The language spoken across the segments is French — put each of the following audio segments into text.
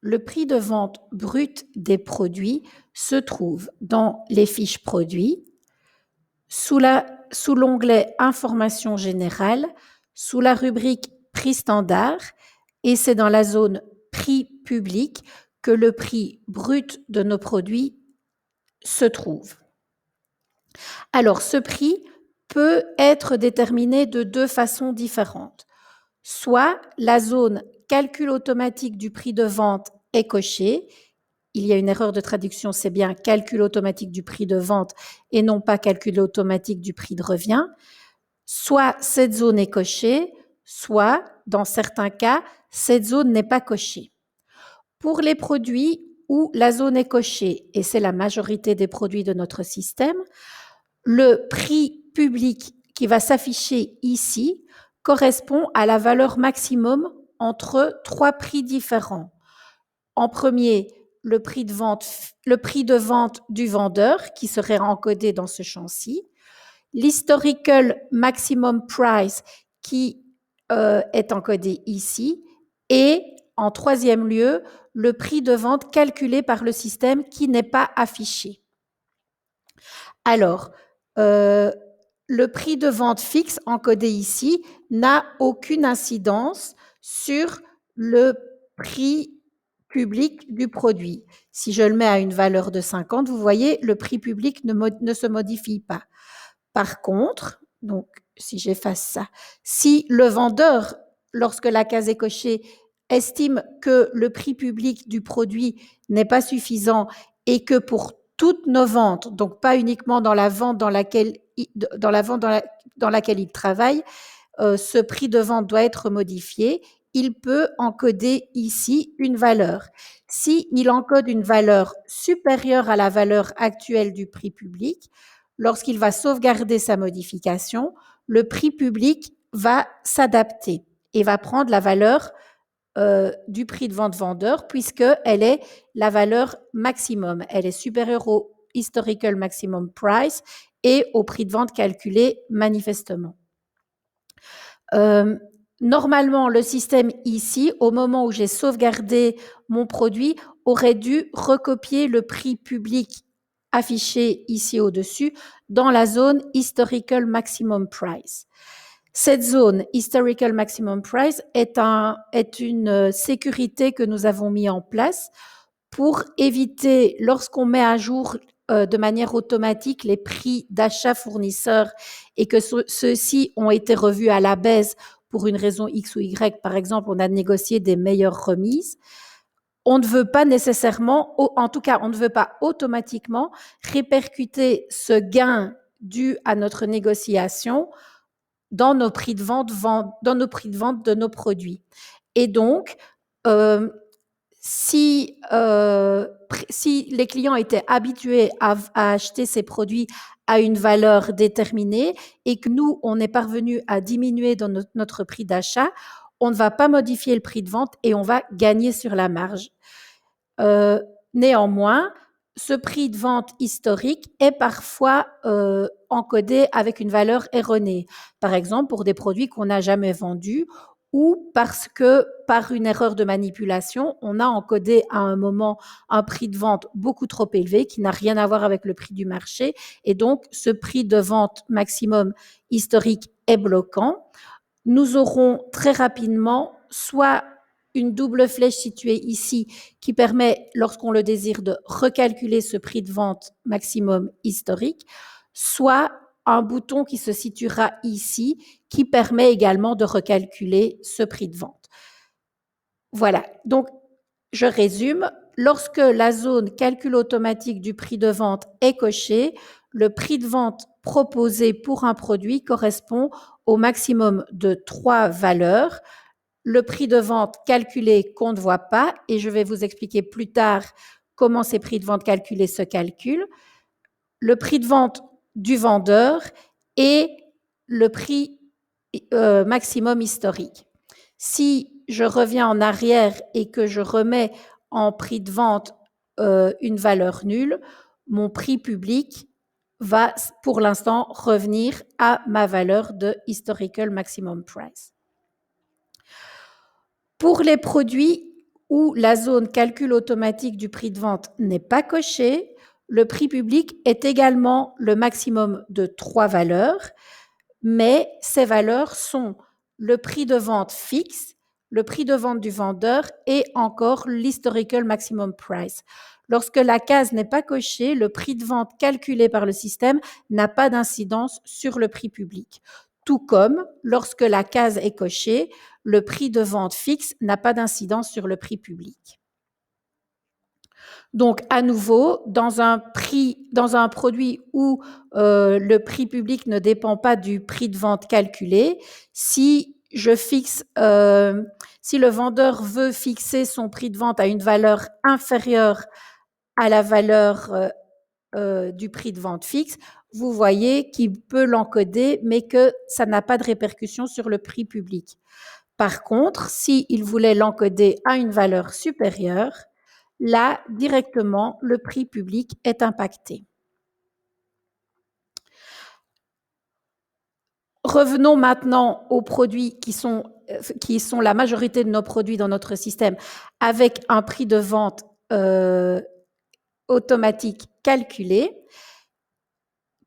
Le prix de vente brut des produits se trouve dans les fiches produits, sous l'onglet Information générale, sous la rubrique Prix standard, et c'est dans la zone Prix public que le prix brut de nos produits se trouve. Alors, ce prix peut être déterminé de deux façons différentes. Soit la zone calcul automatique du prix de vente est cochée. Il y a une erreur de traduction, c'est bien calcul automatique du prix de vente et non pas calcul automatique du prix de revient. Soit cette zone est cochée, soit, dans certains cas, cette zone n'est pas cochée. Pour les produits où la zone est cochée, et c'est la majorité des produits de notre système, le prix public qui va s'afficher ici correspond à la valeur maximum entre trois prix différents. En premier, le prix de vente du vendeur qui serait encodé dans ce champ-ci, l'historical maximum price qui est encodé ici, et en troisième lieu, le prix de vente calculé par le système qui n'est pas affiché. Alors, le prix de vente fixe encodé ici n'a aucune incidence sur le prix public du produit. Si je le mets à une valeur de 50, vous voyez, le prix public ne se modifie pas. Par contre, donc, si j'efface ça, si le vendeur, lorsque la case est cochée, estime que le prix public du produit n'est pas suffisant et que pour toutes nos ventes, donc pas uniquement dans la vente dans laquelle il travaille, ce prix de vente doit être modifié, il peut encoder ici une valeur. S'il encode une valeur supérieure à la valeur actuelle du prix public, lorsqu'il va sauvegarder sa modification, le prix public va s'adapter et va prendre la valeur du prix de vente vendeur puisqu'elle est la valeur maximum. Elle est supérieure au historical maximum price et au prix de vente calculé manifestement. Normalement, le système ici, au moment où j'ai sauvegardé mon produit, aurait dû recopier le prix public affiché ici au-dessus dans la zone Historical Maximum Price. Cette zone Historical Maximum Price est une sécurité que nous avons mis en place pour éviter, lorsqu'on met à jour de manière automatique les prix d'achat fournisseurs et que ceux-ci ont été revus à la baisse pour une raison X ou Y, par exemple, on a négocié des meilleures remises, on ne veut pas nécessairement, en tout cas, on ne veut pas automatiquement répercuter ce gain dû à notre négociation dans nos prix de vente de nos produits. Et donc, si les clients étaient habitués à acheter ces produits à une valeur déterminée et que nous, on est parvenu à diminuer dans notre prix d'achat, on ne va pas modifier le prix de vente et on va gagner sur la marge. Néanmoins, ce prix de vente historique est parfois encodé avec une valeur erronée. Par exemple, pour des produits qu'on n'a jamais vendus ou parce que, par une erreur de manipulation, on a encodé à un moment un prix de vente beaucoup trop élevé qui n'a rien à voir avec le prix du marché. Et donc, ce prix de vente maximum historique est bloquant. Nous aurons très rapidement soit une double flèche située ici qui permet, lorsqu'on le désire, de recalculer ce prix de vente maximum historique, soit un bouton qui se situera ici qui permet également de recalculer ce prix de vente. Voilà, donc je résume. Lorsque la zone calcul automatique du prix de vente est cochée, le prix de vente proposé pour un produit correspond au maximum de 3 valeurs. Le prix de vente calculé qu'on ne voit pas, et je vais vous expliquer plus tard comment ces prix de vente calculés se calculent, le prix de vente du vendeur et le prix maximum historique. Si je reviens en arrière et que je remets en prix de vente une valeur nulle, mon prix public va pour l'instant revenir à ma valeur de historical maximum price. Pour les produits où la zone calcul automatique du prix de vente n'est pas cochée, le prix public est également le maximum de 3 valeurs, mais ces valeurs sont le prix de vente fixe, le prix de vente du vendeur et encore l'historical maximum price. Lorsque la case n'est pas cochée, le prix de vente calculé par le système n'a pas d'incidence sur le prix public. Tout comme lorsque la case est cochée, le prix de vente fixe n'a pas d'incidence sur le prix public. Donc, à nouveau, dans un produit où le prix public ne dépend pas du prix de vente calculé, si le vendeur veut fixer son prix de vente à une valeur inférieure à la valeur du prix de vente fixe, vous voyez qu'il peut l'encoder, mais que ça n'a pas de répercussion sur le prix public. Par contre, s'il voulait l'encoder à une valeur supérieure, là, directement, le prix public est impacté. Revenons maintenant aux produits qui sont la majorité de nos produits dans notre système, avec un prix de vente automatique calculé.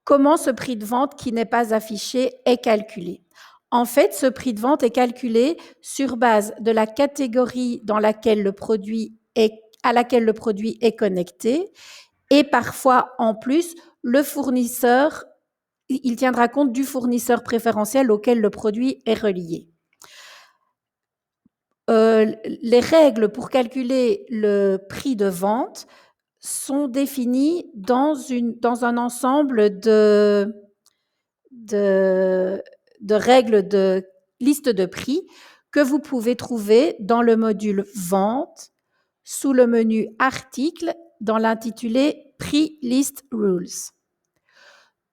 Comment ce prix de vente qui n'est pas affiché est calculé? En fait, ce prix de vente est calculé sur base de la catégorie à laquelle le produit est connecté, et parfois, en plus, le fournisseur, il tiendra compte du fournisseur préférentiel auquel le produit est relié. Les règles pour calculer le prix de vente sont définies dans un ensemble de règles de liste de prix que vous pouvez trouver dans le module Vente, sous le menu Articles, dans l'intitulé Prix List Rules.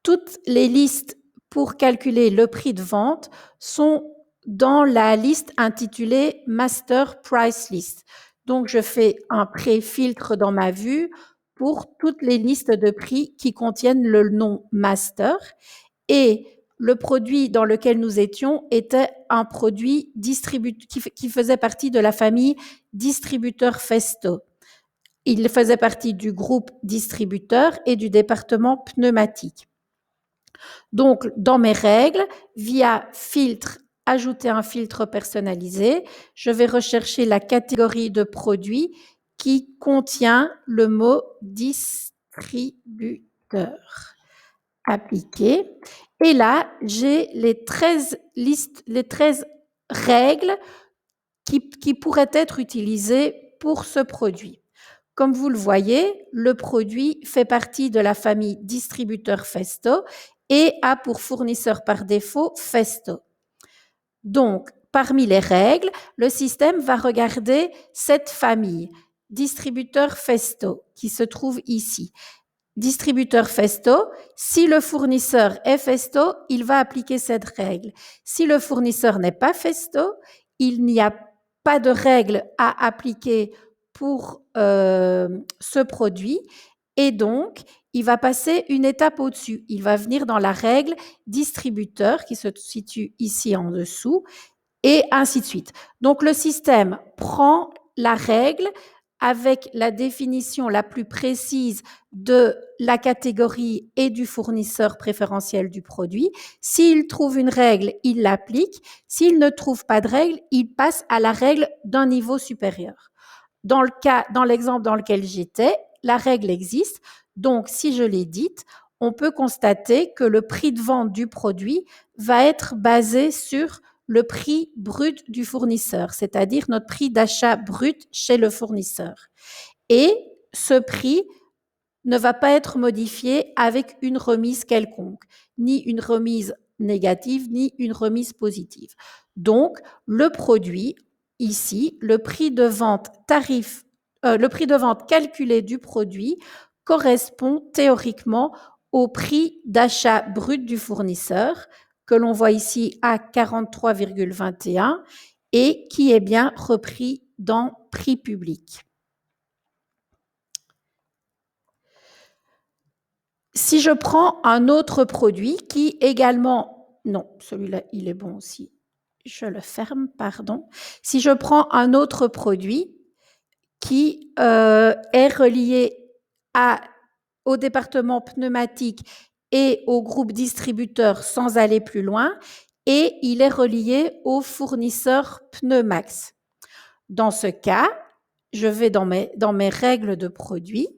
Toutes les listes pour calculer le prix de vente sont dans la liste intitulée Master Price List. Donc, je fais un pré-filtre dans ma vue pour toutes les listes de prix qui contiennent le nom Master, et le produit dans lequel nous étions était un produit qui faisait partie de la famille distributeur Festo. Il faisait partie du groupe distributeur et du département pneumatique. Donc, dans mes règles, via filtre, ajouter un filtre personnalisé, je vais rechercher la catégorie de produits qui contient le mot distributeur. Appliquer. Et là, j'ai les 13 règles qui pourraient être utilisées pour ce produit. Comme vous le voyez, le produit fait partie de la famille distributeur Festo et a pour fournisseur par défaut Festo. Donc, parmi les règles, le système va regarder cette famille, distributeur Festo, qui se trouve ici. Distributeur Festo, si le fournisseur est Festo, il va appliquer cette règle. Si le fournisseur n'est pas Festo, il n'y a pas de règle à appliquer pour ce produit, et donc il va passer une étape au-dessus. Il va venir dans la règle distributeur qui se situe ici en dessous, et ainsi de suite. Donc le système prend la règle avec la définition la plus précise de la catégorie et du fournisseur préférentiel du produit. S'il trouve une règle, il l'applique. S'il ne trouve pas de règle, il passe à la règle d'un niveau supérieur. Dans l'exemple dans lequel j'étais, la règle existe. Donc, si je l'édite, on peut constater que le prix de vente du produit va être basé sur le prix brut du fournisseur, c'est-à-dire notre prix d'achat brut chez le fournisseur. Et ce prix ne va pas être modifié avec une remise quelconque, ni une remise négative, ni une remise positive. Donc, le produit, ici, le prix de vente calculé du produit correspond théoriquement au prix d'achat brut du fournisseur, que l'on voit ici à 43,21 et qui est bien repris dans prix public. Si je prends un autre produit qui également... Non, celui-là, il est bon aussi. Je le ferme, pardon. Si je prends un autre produit qui est relié au département pneumatique et au groupe distributeur sans aller plus loin, et il est relié au fournisseur Pneumax. Dans ce cas, je vais dans mes règles de produit.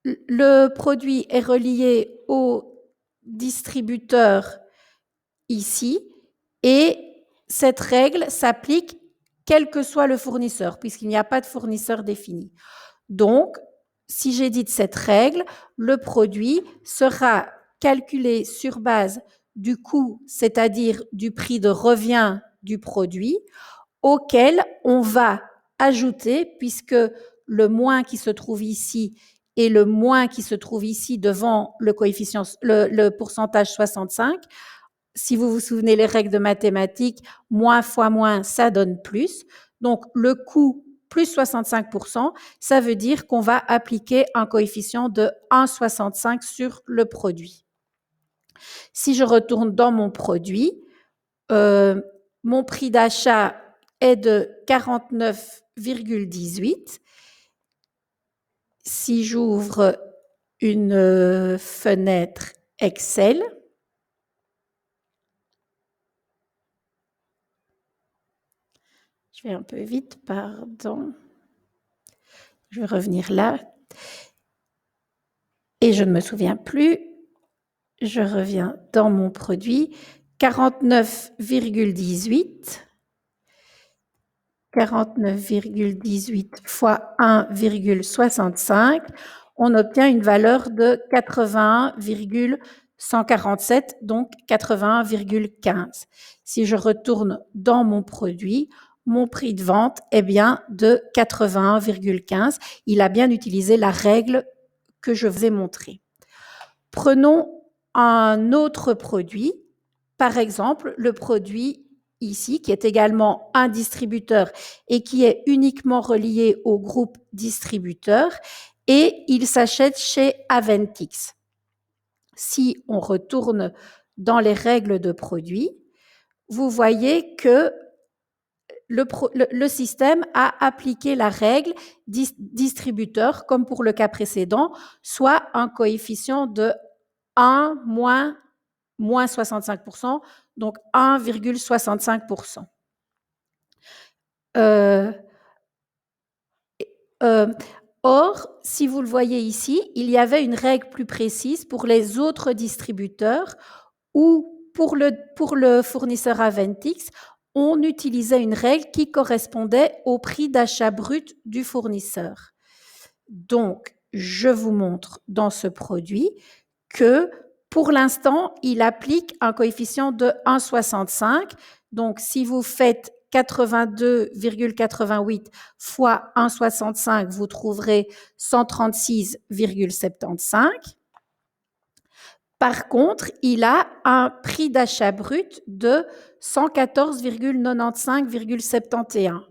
Le produit est relié au distributeur ici, et cette règle s'applique quel que soit le fournisseur, puisqu'il n'y a pas de fournisseur défini. Donc, si j'édite cette règle, le produit sera calculé sur base du coût, c'est-à-dire du prix de revient du produit, auquel on va ajouter, puisque le moins qui se trouve ici et le moins qui se trouve ici devant le coefficient, le pourcentage 65, si vous vous souvenez les règles de mathématiques, moins fois moins, ça donne plus. Donc, le coût plus 65%, ça veut dire qu'on va appliquer un coefficient de 1,65 sur le produit. Si je retourne dans mon produit, mon prix d'achat est de 49,18. Si j'ouvre une fenêtre Excel, je vais un peu vite, pardon. Je vais revenir là. Et je ne me souviens plus. Je reviens dans mon produit. 49,18. 49,18 fois 1,65. On obtient une valeur de 81,147, donc 81,15. Si je retourne dans mon produit, mon prix de vente est bien de 81,15. Il a bien utilisé la règle que je vous ai montrée. Prenons un autre produit, par exemple le produit ici, qui est également un distributeur et qui est uniquement relié au groupe distributeur, et il s'achète chez Aventix. Si on retourne dans les règles de produit, vous voyez que le système a appliqué la règle distributeur, comme pour le cas précédent, soit un coefficient de 1 moins 65%, donc 1,65%. Or, si vous le voyez ici, il y avait une règle plus précise pour les autres distributeurs ou pour le fournisseur Aventix, on utilisait une règle qui correspondait au prix d'achat brut du fournisseur. Donc, je vous montre dans ce produit que pour l'instant, il applique un coefficient de 1,65. Donc, si vous faites 82,88 fois 1,65, vous trouverez 136,75. Par contre, il a un prix d'achat brut de 114,95,71.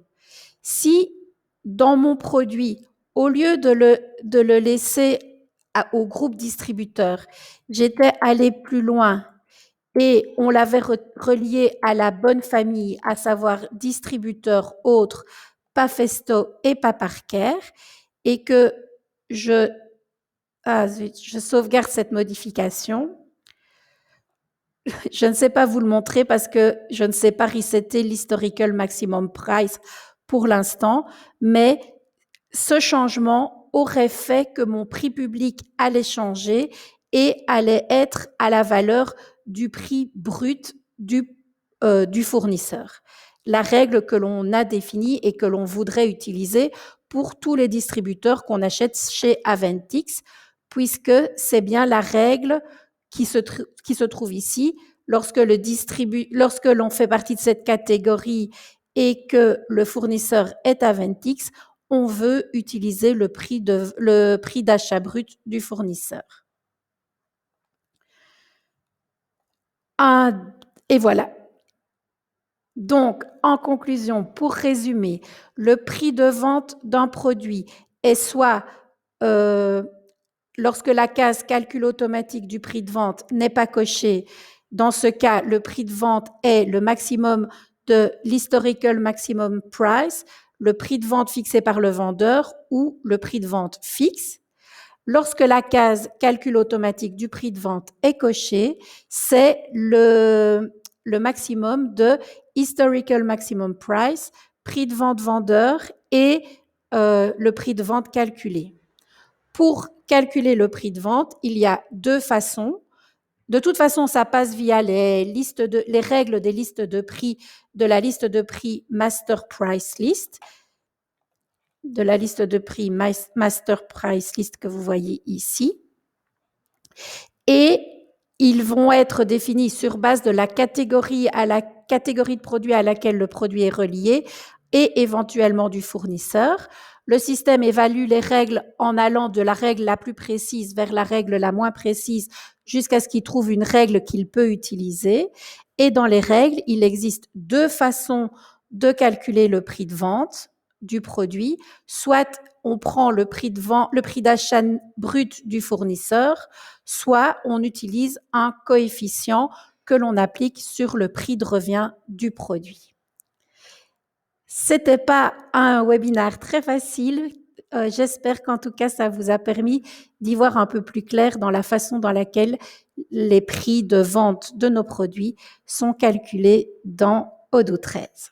Si dans mon produit, au lieu de le laisser au groupe distributeur, j'étais allé plus loin et on l'avait relié à la bonne famille, à savoir distributeur autre, pas Festo et pas Parker, et que je sauvegarde cette modification. Je ne sais pas vous le montrer parce que je ne sais pas resetter l'historical maximum price pour l'instant, mais ce changement aurait fait que mon prix public allait changer et allait être à la valeur du prix brut du fournisseur. La règle que l'on a définie et que l'on voudrait utiliser pour tous les distributeurs qu'on achète chez Aventix, puisque c'est bien la règle qui se trouve ici. Lorsque l'on fait partie de cette catégorie et que le fournisseur est Aventix, on veut utiliser le prix d'achat brut du fournisseur. Et voilà. Donc, en conclusion, pour résumer, le prix de vente d'un produit est soit lorsque la case calcul automatique du prix de vente n'est pas cochée. Dans ce cas, le prix de vente est le maximum de l'historical maximum price. le prix de vente fixé par le vendeur ou le prix de vente fixe. Lorsque la case calcul automatique du prix de vente est cochée, c'est le maximum de historical maximum price, prix de vente vendeur et le prix de vente calculé. Pour calculer le prix de vente, il y a deux façons. De toute façon, ça passe via les règles des listes de prix de la liste de prix Master Price List, de la liste de prix Master Price List que vous voyez ici. Et ils vont être définis sur base de la catégorie de produit à laquelle le produit est relié et éventuellement du fournisseur. Le système évalue les règles en allant de la règle la plus précise vers la règle la moins précise jusqu'à ce qu'il trouve une règle qu'il peut utiliser. Et dans les règles, il existe deux façons de calculer le prix de vente du produit. Soit on prend le prix d'achat brut du fournisseur, soit on utilise un coefficient que l'on applique sur le prix de revient du produit. C'était pas un webinaire très facile. J'espère qu'en tout cas, ça vous a permis d'y voir un peu plus clair dans la façon dans laquelle les prix de vente de nos produits sont calculés dans Odoo 13.